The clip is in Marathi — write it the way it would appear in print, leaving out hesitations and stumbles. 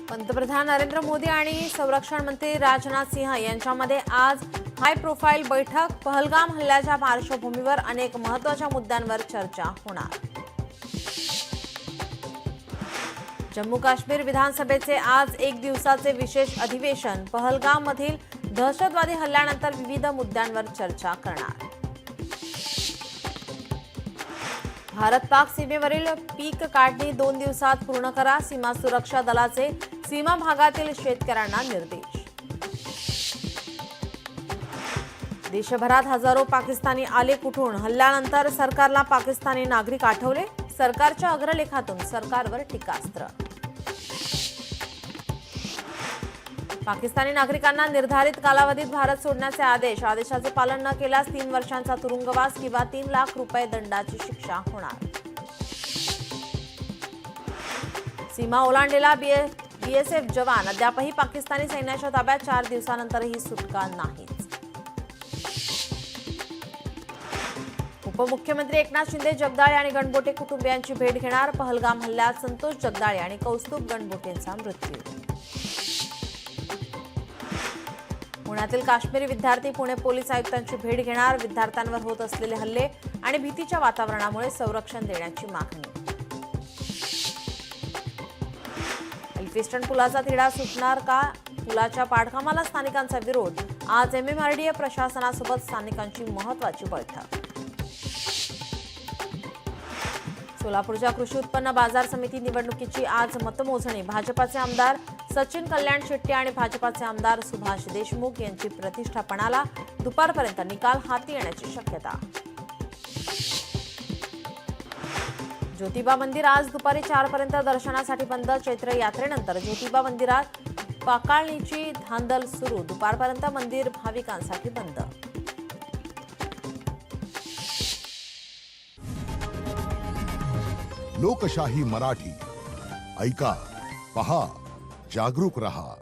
पंतप्रधान नरेंद्र मोदी आणि संरक्षण मंत्री राजनाथ सिंह यांच्यामध्ये आज हाय प्रोफाईल बैठक। पहलगाम हल्ल्याच्या पार्श्वभूमीवर अनेक महत्त्वाच्या मुद्द्यांवर चर्चा होणार। जम्मू काश्मीर विधानसभेचे आज एक दिवसाचे विशेष अधिवेशन। पहलगाममधील दहशतवादी हल्ल्यानंतर विविध मुद्द्यांवर चर्चा करणार। भारत पाक सीमेवरील पीक काढणी 2 दिवसात पूर्ण करा। सीमा सुरक्षा दलाचे सीमा भागातील शेतकऱ्यांना निर्देश। देशभरात हजारो पाकिस्तानी आले कुठून? हल्ल्यानंतर सरकारला पाकिस्तानी नागरिक आठवले। सरकारच्या अग्रलेखातून सरकारवर टीकास्त्र। पाकिस्तानी नागरिकांना निर्धारित कालावधीत भारत सोडण्याचे आदेश। आदेशाचे पालन न केल्यास 3 वर्षांचा तुरुंगवास किंवा 3 लाख रुपये दंडाची शिक्षा होणार। सीमा ओलांडलेला बीएसएफ जवान अद्यापही पाकिस्तानी सैन्याच्या ताब्यात। 4 दिवसानंतरही सुटका नाहीच। उपमुख्यमंत्री एकनाथ शिंदे जगदाळे आणि गणबोटे कुटुंबियांची भेट घेणार। पहलगाम हल्ल्यात संतोष जगदाळे आणि कौस्तुभ गणबोटेंचा मृत्यू। पुण्यातील काश्मीरी विद्यार्थी पुणे पोलीस आयुक्तांची भेट घेणार। विद्यार्थ्यांवर होत असलेले हल्ले आणि भीतीच्या वातावरणामुळे संरक्षण देण्याची मागणी। एल्फिस्टन पुलाचा तिढा सुटणार का? पुलाच्या पाडकामाला स्थानिकांचा विरोध। आज एमएमआरडीए प्रशासनासोबत स्थानिकांची महत्त्वाची बैठक। सोलापूरच्या कृषी उत्पन्न बाजार समिती निवडणुकीची आज मतमोजणी। भाजपाचे आमदार सचिन कल्याण शेट्टी आणि भाजपाचे आमदार सुभाष देशमुख यांची प्रतिष्ठा पणाला। दुपारपर्यंत निकाल हाती येण्याची शक्यता। ज्योतिबा मंदिर आज दुपारी 4 पर्यंत दर्शनासाठी बंद। चैत्र यात्रेनंतर ज्योतिबा मंदिरात पाकाळणीची धांदल सुरू। दुपारपर्यंत मंदिर भाविकांसाठी बंद। लोकशाही मराठी ऐका, पहा, जागरूक रहा।